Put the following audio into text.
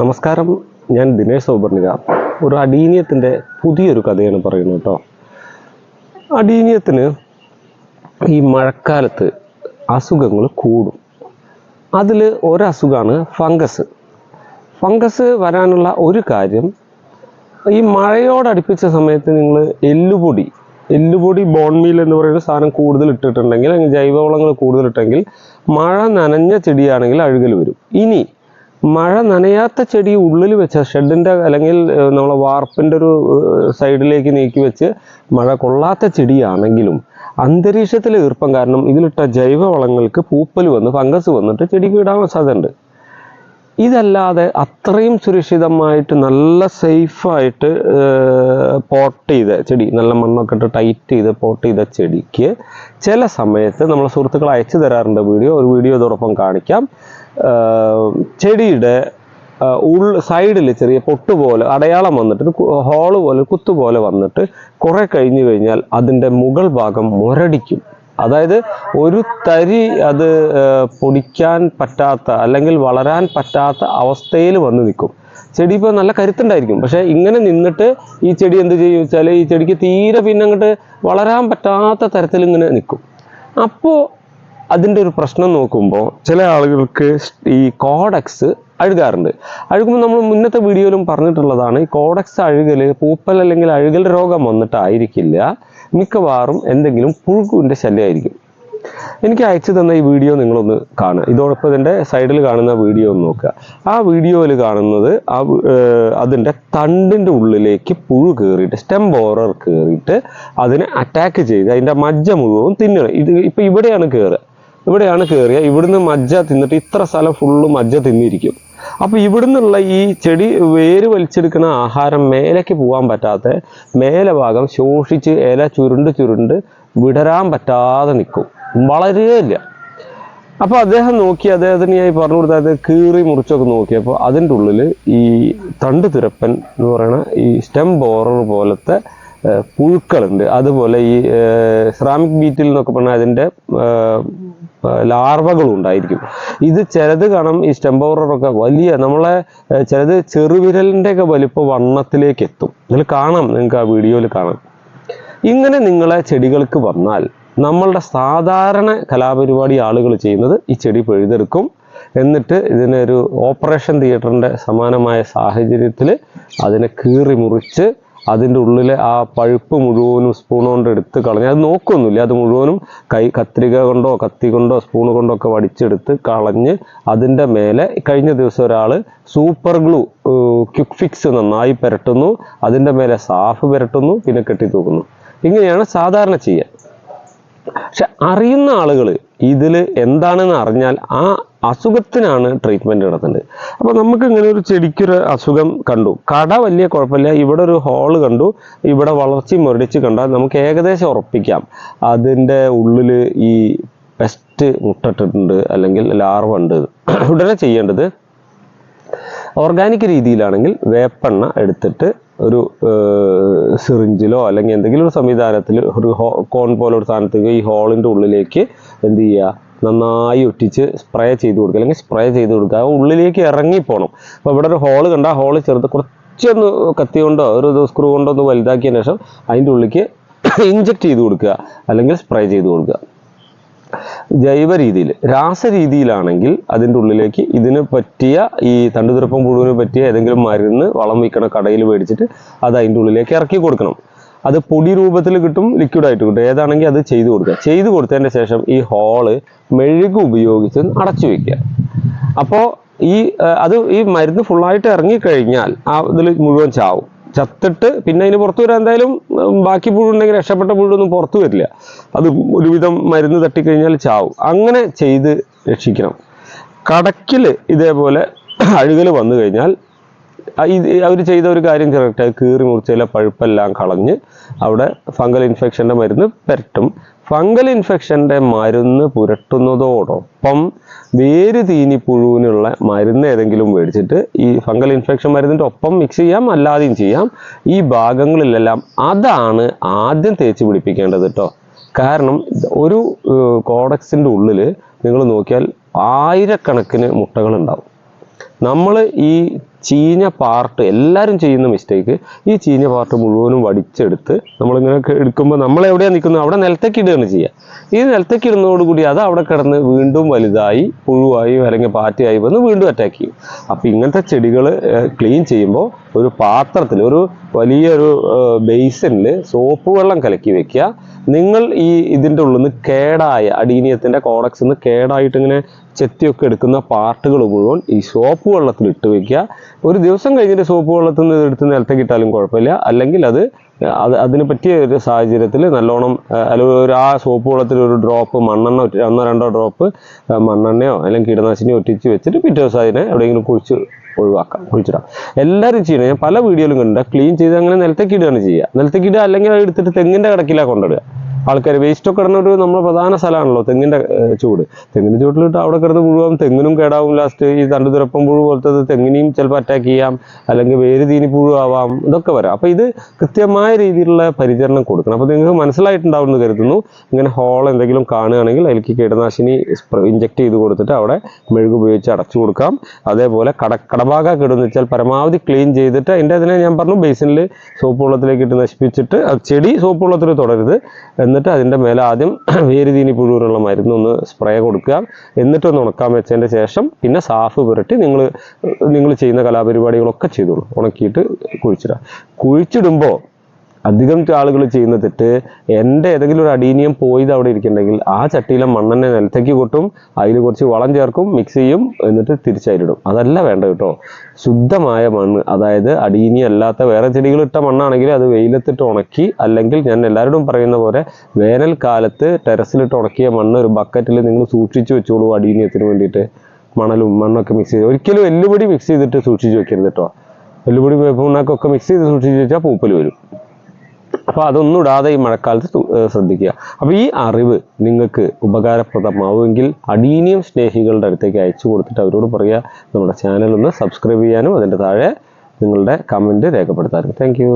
നമസ്കാരം, ഞാൻ ദിനേശ് സൗപർണിക. ഒരു അടീനിയത്തിൻ്റെ പുതിയൊരു കഥയാണ് പറയുന്നത് കേട്ടോ. അടീനിയത്തിന് ഈ മഴക്കാലത്ത് അസുഖങ്ങൾ കൂടും. അതിൽ ഒരസുഖമാണ് ഫംഗസ്. ഫംഗസ് വരാനുള്ള ഒരു കാര്യം, ഈ മഴയോടടുപ്പിച്ച സമയത്ത് നിങ്ങൾ എല്ലുപൊടി ബോൺ മീൽ എന്ന് പറയുന്ന സാധനം കൂടുതൽ ഇട്ടിട്ടുണ്ടെങ്കിൽ, അല്ലെങ്കിൽ ജൈവവളങ്ങൾ കൂടുതലിട്ടെങ്കിൽ മഴ നനഞ്ഞ ചെടിയാണെങ്കിൽ അഴുകൽ വരും. ഇനി മഴ നനയാത്ത ചെടി ഉള്ളിൽ വെച്ച ഷെഡിൻ്റെ അല്ലെങ്കിൽ നമ്മളെ വാർപ്പിൻ്റെ ഒരു സൈഡിലേക്ക് നീക്കി വെച്ച് മഴ കൊള്ളാത്ത ചെടിയാണെങ്കിലും അന്തരീക്ഷത്തിലെ ഈർപ്പം കാരണം ഇതിലിട്ട ജൈവവളങ്ങൾക്ക് പൂപ്പൽ വന്ന് ഫംഗസ് വന്നിട്ട് ചെടിക്ക് ഇടാൻ സാധ്യതയുണ്ട്. ഇതല്ലാതെ അത്രയും സുരക്ഷിതമായിട്ട് നല്ല സേഫായിട്ട് പോട്ട് ചെയ്ത ചെടി, നല്ല മണ്ണൊക്കെ ഇട്ട് ടൈറ്റ് ചെയ്ത് പോട്ട് ചെയ്ത ചെടിക്ക് ചില സമയത്ത് നമ്മളെ സുഹൃത്തുക്കൾ അയച്ചു തരാറുണ്ട് ഒരു വീഡിയോ ഇതോടൊപ്പം കാണിക്കാം. ചെടിയുടെ സൈഡിൽ ചെറിയ പൊട്ട് പോലെ അടയാളം വന്നിട്ട് ഹോള് പോലെ കുത്തുപോലെ വന്നിട്ട് കുറെ കഴിഞ്ഞു കഴിഞ്ഞാൽ അതിൻ്റെ മുകൾ ഭാഗം മുരടിക്കും. അതായത് ഒരു തരി അത് പൊടിക്കാൻ പറ്റാത്ത അല്ലെങ്കിൽ വളരാൻ പറ്റാത്ത അവസ്ഥയിൽ വന്ന് നിൽക്കും. ചെടി ഇപ്പോൾ നല്ല കരുത്തുണ്ടായിരിക്കും, പക്ഷേ ഇങ്ങനെ നിന്നിട്ട് ഈ ചെടി എന്ത് ചെയ്യും വെച്ചാൽ ഈ ചെടിക്ക് തീരെ പിന്നെ അങ്ങോട്ട് വളരാൻ പറ്റാത്ത തരത്തിൽ ഇങ്ങനെ നിൽക്കും. അപ്പോൾ അതിൻ്റെ ഒരു പ്രശ്നം നോക്കുമ്പോൾ ചില ആളുകൾക്ക് ഈ കോഡക്സ് അഴുകാറുണ്ട്. അഴുകുമ്പോൾ നമ്മൾ മുന്നത്തെ വീഡിയോയിലും പറഞ്ഞിട്ടുള്ളതാണ്, ഈ കോഡക്സ് അഴുകൽ പൂപ്പൽ അല്ലെങ്കിൽ അഴുകൽ രോഗം വന്നിട്ടായിരിക്കില്ല, മിക്കവാറും എന്തെങ്കിലും പുഴുവിൻ്റെ ശല്യമായിരിക്കും. എനിക്ക് അയച്ചു തന്ന ഈ വീഡിയോ നിങ്ങളൊന്ന് കാണുക. ഇതോടൊപ്പം ഇതിൻ്റെ സൈഡിൽ കാണുന്ന വീഡിയോ ഒന്ന് നോക്കുക. ആ വീഡിയോയിൽ കാണുന്നത് അതിൻ്റെ തണ്ടിൻ്റെ ഉള്ളിലേക്ക് പുഴു കയറിയിട്ട്, സ്റ്റെം ബോറർ കയറിയിട്ട് അതിനെ അറ്റാക്ക് ചെയ്ത് അതിൻ്റെ മജ്ജ മുഴുവൻ തിന്നണം. ഇപ്പം ഇവിടെയാണ് കയറിയ ഇവിടുന്ന് മജ്ജ തിന്നിട്ട് ഇത്ര സ്ഥലം ഫുള്ള് മജ്ജ തിന്നിരിക്കും. അപ്പോൾ ഇവിടുന്നുള്ള ഈ ചെടി വേര് വലിച്ചെടുക്കുന്ന ആഹാരം മേലേക്ക് പോകാൻ പറ്റാത്ത മേലെ ഭാഗം ശോഷിച്ച് ഇല ചുരുണ്ട് വിടരാൻ പറ്റാതെ നിൽക്കും, വളരുകയില്ല. അപ്പോൾ അദ്ദേഹത്തിന് ഞാൻ പറഞ്ഞു കൊടുത്തത് കീറി മുറിച്ചൊക്കെ നോക്കിയപ്പോൾ അതിൻ്റെ ഉള്ളിൽ ഈ തണ്ട് തുരപ്പൻ എന്ന് പറയുന്ന ഈ സ്റ്റെം ബോറർ പോലത്തെ പുഴുക്കളുണ്ട്. അതുപോലെ ഈ സെറാമിക് ബീറ്റിൽ എന്നൊക്കെ പറഞ്ഞാൽ അതിൻ്റെ ലാർവകളും ഉണ്ടായിരിക്കും. ഇത് ചിലത് കാണാം, ഈ സ്റ്റെം ബോററൊക്കെ വലിയ നമ്മളെ ചിലത് ചെറുവിരലിൻ്റെ ഒക്കെ വലിപ്പ വണ്ണത്തിലേക്ക് എത്തും. ഇതിൽ കാണാം, നിങ്ങൾക്ക് ആ വീഡിയോയിൽ കാണാം. ഇങ്ങനെ നിങ്ങളെ ചെടികൾക്ക് വന്നാൽ നമ്മളുടെ സാധാരണ കലാപരിപാടി ആളുകൾ ചെയ്യുന്നത് ഈ ചെടി പിഴുതെടുക്കും. എന്നിട്ട് ഇതിനൊരു ഓപ്പറേഷൻ തിയേറ്ററിൻ്റെ സമാനമായ സാഹചര്യത്തിൽ അതിനെ കീറി മുറിച്ച് അതിൻ്റെ ഉള്ളിലെ ആ പഴുപ്പ് മുഴുവനും സ്പൂൺ കൊണ്ട് എടുത്ത് കളഞ്ഞ്, അത് നോക്കൊന്നുമില്ല, അത് മുഴുവനും കത്രിക കൊണ്ടോ കത്തി കൊണ്ടോ സ്പൂൺ കൊണ്ടോ ഒക്കെ വടിച്ചെടുത്ത് കളഞ്ഞ് അതിൻ്റെ മേലെ കഴിഞ്ഞ ദിവസം ഒരാൾ സൂപ്പർ ഗ്ലൂ ക്വിക്ക് ഫിക്സ് നന്നായി പുരട്ടുന്നു, അതിൻ്റെ മേലെ സാഫ് പുരട്ടുന്നു, പിന്നെ കെട്ടി തൂക്കുന്നു. ഇങ്ങനെയാണ് സാധാരണ ചെയ്യുക. പക്ഷെ അറിയുന്ന ആളുകൾ ഇതിൽ എന്താണെന്ന് അറിഞ്ഞാൽ ആ അസുഖത്തിനാണ് ട്രീറ്റ്മെൻറ്റ് നടത്തുന്നത്. അപ്പോൾ നമുക്ക് ഇങ്ങനെ ഒരു ചെടിക്കൊരു അസുഖം കണ്ടു, കട വലിയ കുഴപ്പമില്ല, ഇവിടെ ഒരു ഹോള് കണ്ടു, ഇവിടെ വളർച്ച മുരടിച്ച് കണ്ടാൽ നമുക്ക് ഏകദേശം ഉറപ്പിക്കാം അതിൻ്റെ ഉള്ളിൽ ഈ പെസ്റ്റ് മുട്ടിട്ടുണ്ട് അല്ലെങ്കിൽ ലാർവ ഉണ്ട്. ഉടനെ ചെയ്യേണ്ടത് ഓർഗാനിക് രീതിയിലാണെങ്കിൽ വേപ്പെണ്ണ എടുത്തിട്ട് ഒരു സിറിഞ്ചിലോ അല്ലെങ്കിൽ എന്തെങ്കിലും ഒരു സംവിധാനത്തിൽ ഒരു കോൺ പോലെ ഒരു സാധനത്തിൽ ഈ ഹോളിൻ്റെ ഉള്ളിലേക്ക് എന്ത് ചെയ്യുക, നന്നായി ഒറ്റിച്ച് സ്പ്രേ ചെയ്ത് കൊടുക്കുക, അല്ലെങ്കിൽ സ്പ്രേ ചെയ്ത് കൊടുക്കുക. ആ ഉള്ളിലേക്ക് ഇറങ്ങിപ്പോണം. അപ്പോൾ ഇവിടെ ഒരു ഹോള് കണ്ട ആ ഹോള് ചെറുത് കുറച്ചൊന്ന് കത്തി കൊണ്ടോ ഒരു സ്ക്രൂ കൊണ്ടോ ഒന്ന് വലുതാക്കിയതിന് ശേഷം അതിൻ്റെ ഉള്ളിലേക്ക് ഇഞ്ചക്ട് ചെയ്ത് കൊടുക്കുക, അല്ലെങ്കിൽ സ്പ്രേ ചെയ്ത് കൊടുക്കുക. ജൈവ രീതിയിൽ, രാസരീതിയിലാണെങ്കിൽ അതിൻ്റെ ഉള്ളിലേക്ക് ഇതിന് പറ്റിയ ഈ തണ്ടുതുരപ്പം പുഴുവിന് പറ്റിയ ഏതെങ്കിലും മരുന്ന് വളം വയ്ക്കണ കടയിൽ മേടിച്ചിട്ട് അത് അതിൻ്റെ ഉള്ളിലേക്ക് ഇറക്കി കൊടുക്കണം. അത് പൊടി രൂപത്തിൽ കിട്ടും, ലിക്വിഡായിട്ട് കിട്ടും, ഏതാണെങ്കിൽ അത് ചെയ്ത് കൊടുക്കുക. ചെയ്ത് കൊടുത്തതിൻ്റെ ശേഷം ഈ ഹോള് മെഴുക് ഉപയോഗിച്ച് അടച്ചു വയ്ക്കുക. അപ്പോൾ ഈ മരുന്ന് ഫുള്ളായിട്ട് ഇറങ്ങിക്കഴിഞ്ഞാൽ ആ ഇതിൽ മുഴുവൻ ചത്തിട്ട് പിന്നെ അതിന് പുറത്തു വരാൻ എന്തായാലും ബാക്കി പുഴുണ്ടെങ്കിൽ രക്ഷപ്പെട്ട പുഴുവൊന്നും പുറത്തു വരില്ല. അത് ഒരുവിധം മരുന്ന് തട്ടിക്കഴിഞ്ഞാൽ ചാവും. അങ്ങനെ ചെയ്ത് രക്ഷിക്കണം. കടക്കിൽ ഇതേപോലെ അഴുകൽ വന്നു കഴിഞ്ഞാൽ അവർ ചെയ്ത ഒരു കാര്യം കറക്റ്റ്, കീറി മുറിച്ചതിലെ പഴുപ്പെല്ലാം കളഞ്ഞ് അവിടെ ഫംഗൽ ഇൻഫെക്ഷൻ്റെ മരുന്ന് പുരട്ടും. ഫംഗൽ ഇൻഫെക്ഷൻ്റെ മരുന്ന് പുരട്ടുന്നതോടൊപ്പം വേര് തീനി പുഴുവിനുള്ള മരുന്ന് ഏതെങ്കിലും മേടിച്ചിട്ട് ഈ ഫംഗൽ ഇൻഫെക്ഷൻ മരുന്നിൻ്റെ ഒപ്പം മിക്സ് ചെയ്യാം, അല്ലാതെയും ചെയ്യാം. ഈ ഭാഗങ്ങളിലെല്ലാം അതാണ് ആദ്യം തേച്ച് പിടിപ്പിക്കേണ്ടത് കേട്ടോ. കാരണം ഒരു കോഡക്സിൻ്റെ ഉള്ളിൽ നിങ്ങൾ നോക്കിയാൽ ആയിരക്കണക്കിന് മുട്ടകളുണ്ടാവും. നമ്മൾ ഈ ചീഞ്ഞ പാർട്ട്, എല്ലാവരും ചെയ്യുന്ന മിസ്റ്റേക്ക്, ഈ ചീഞ്ഞ പാർട്ട് മുഴുവനും വടിച്ചെടുത്ത് നമ്മളിങ്ങനെ എടുക്കുമ്പോൾ നമ്മളെവിടെയാണ് നിൽക്കുന്നത് അവിടെ നിലത്തേക്ക് ഇടുകയാണ് ചെയ്യുക. ഈ നിലത്തേക്ക് ഇടുന്നതോടുകൂടി അത് അവിടെ കിടന്ന് വീണ്ടും വലുതായി പുഴുവായി അല്ലെങ്കിൽ പാറ്റയായി വന്ന് വീണ്ടും അറ്റാക്ക് ചെയ്യും. അപ്പം ഇങ്ങനത്തെ ചെടികൾ ക്ലീൻ ചെയ്യുമ്പോൾ ഒരു പാത്രത്തിൽ, ഒരു വലിയൊരു ബേസിനിൽ സോപ്പ് വെള്ളം കലക്കി വെക്കുക. നിങ്ങൾ ഈ ഇതിൻ്റെ ഉള്ളിൽ നിന്ന് കേടായ അഡീനിയത്തിൻ്റെ കോഡക്സിൽ നിന്ന് കേടായിട്ട് ഇങ്ങനെ ചെത്തിയൊക്കെ എടുക്കുന്ന പാർട്ടുകൾ മുഴുവൻ ഈ സോപ്പ് വെള്ളത്തിൽ ഇട്ട് വെക്കുക. ഒരു ദിവസം കഴിഞ്ഞിട്ട് സോപ്പ് വെള്ളത്തിൽ നിന്ന് എടുത്ത് നിലത്തേക്ക് ഇട്ടാലും കുഴപ്പമില്ല. അല്ലെങ്കിൽ അതിന് പറ്റിയ ഒരു സാഹചര്യത്തിൽ നല്ലോണം ആ സോപ്പ് വെള്ളത്തിൽ ഒരു ഡ്രോപ്പ് മണ്ണെണ്ണ, 1-2 ഡ്രോപ്പ് മണ്ണെണ്ണയോ അല്ലെങ്കിൽ കീടനാശിനിയോ ഒറ്റിച്ച് വെച്ചിട്ട് പിറ്റേ ദിവസം അതിനെ എവിടെയെങ്കിലും കുഴിച്ചിടാം. എല്ലാവരും ചെയ്യണം. ഞാൻ പല വീഡിയോയിലും കണ്ടിട്ട് ക്ലീൻ ചെയ്ത് അങ്ങനെ നിലത്തേക്ക് ഇടുകയാണ് ചെയ്യുക. നിലത്തേക്ക് ഇടുക, അല്ലെങ്കിൽ അത് എടുത്തിട്ട് തെങ്ങിൻ്റെ കിടക്കിലാണ് കൊണ്ടിടുക. ആൾക്കാർ വേസ്റ്റൊക്കെ ഇടുന്ന നമ്മുടെ പ്രധാന സ്ഥലമാണല്ലോ തെങ്ങിൻ്റെ ചൂട്. തെങ്ങിൻ്റെ ചൂട്ടിലിട്ട് അവിടെ കിടന്ന് പുഴുവാകും, തെങ്ങിനും കേടാവും. ലാസ്റ്റ് ഈ തണ്ടുതുരപ്പം പുഴു പോലത്തത് തെങ്ങിനെയും ചിലപ്പോൾ അറ്റാക്ക് ചെയ്യാം, അല്ലെങ്കിൽ വേര് തീനി പുഴു ആവാം, ഇതൊക്കെ വരാം. അപ്പോൾ ഇത് കൃത്യമായ രീതിയിലുള്ള പരിചരണം കൊടുക്കണം. അപ്പോൾ നിങ്ങൾക്ക് മനസ്സിലായിട്ടുണ്ടാവുമെന്ന് കരുതുന്നു. ഇങ്ങനെ ഹോൾ എന്തെങ്കിലും കാണുകയാണെങ്കിൽ അതിലേക്ക് കീടനാശിനി ഇഞ്ചെക്ട് ചെയ്ത് കൊടുത്തിട്ട് അവിടെ മെഴുക് ഉപയോഗിച്ച് അടച്ചു കൊടുക്കാം. അതേപോലെ കടഭാഗമൊക്കെ ഇടുന്ന വെച്ചാൽ പരമാവധി ക്ലീൻ ചെയ്തിട്ട് അതിനെ ഞാൻ പറഞ്ഞു ബേസിനിൽ സോപ്പ് വെള്ളത്തിലേക്ക് ഇട്ട് നശിപ്പിച്ചിട്ട് ചെടി സോപ്പ് വെള്ളത്തിൽ തുടരുത്. എന്നിട്ട് അതിൻ്റെ മേലെ ആദ്യം വേരുതീനി പുഴുവിനുള്ള മരുന്നൊന്ന് സ്പ്രേ കൊടുക്കുക. എന്നിട്ടൊന്ന് ഉണക്കാൻ വെച്ചതിൻ്റെ ശേഷം പിന്നെ സാഫ് പുരട്ടി നിങ്ങൾ ചെയ്യുന്ന കലാപരിപാടികളൊക്കെ ചെയ്തോളൂ. ഉണക്കിയിട്ട് കുഴിച്ചിടുമ്പോൾ അധികം ആളുകൾ ചെയ്യുന്ന തെറ്റ്, എൻ്റെ ഏതെങ്കിലും ഒരു അഡീനിയം പോയത് അവിടെ ഇരിക്കുന്നുണ്ടെങ്കിൽ ആ ചട്ടിയിലെ മണ്ണെണ്ണ നിലത്തേക്ക് കൊട്ടും, അതിൽ കുറച്ച് വളം ചേർക്കും, മിക്സ് ചെയ്യും, എന്നിട്ട് തിരിച്ചതിലിടും. അതല്ല വേണ്ട കേട്ടോ. ശുദ്ധമായ മണ്ണ്, അതായത് അഡീനിയം അല്ലാത്ത വേറെ ചെടികൾ ഇട്ട മണ്ണാണെങ്കിൽ അത് വെയിലത്തിട്ട് ഉണക്കി, അല്ലെങ്കിൽ ഞാൻ എല്ലാവരോടും പറയുന്ന പോലെ വേനൽക്കാലത്ത് ടെറസിലിട്ട് ഉണക്കിയ മണ്ണ് ഒരു ബക്കറ്റിൽ നിങ്ങൾ സൂക്ഷിച്ചു വെച്ചോളൂ. അഡീനിയത്തിന് വേണ്ടിയിട്ട് മണലും മണ്ണൊക്കെ മിക്സ് ചെയ്ത്, ഒരിക്കലും എല്ലുപൊടി മിക്സ് ചെയ്തിട്ട് സൂക്ഷിച്ച് വെക്കരുത് കേട്ടോ. എല്ലുപൊടി വേപ്പുണ്ണാക്കൊക്കെ മിക്സ് ചെയ്ത് സൂക്ഷിച്ച് വെച്ചാൽ പൂപ്പൽ വരും. അപ്പോൾ അതൊന്നും ഇടാതെ ഈ മഴക്കാലത്ത് ശ്രദ്ധിക്കുക. അപ്പോൾ ഈ അറിവ് നിങ്ങൾക്ക് ഉപകാരപ്രദമാവുമെങ്കിൽ അഡീനിയം സ്നേഹികളുടെ അടുത്തേക്ക് അയച്ചു കൊടുത്തിട്ട് അവരോട് പറയുക നമ്മുടെ ചാനൽ ഒന്ന് സബ്സ്ക്രൈബ് ചെയ്യാനും അതിൻ്റെ താഴെ നിങ്ങളുടെ കമൻറ്റ് രേഖപ്പെടുത്താനും. Thank you.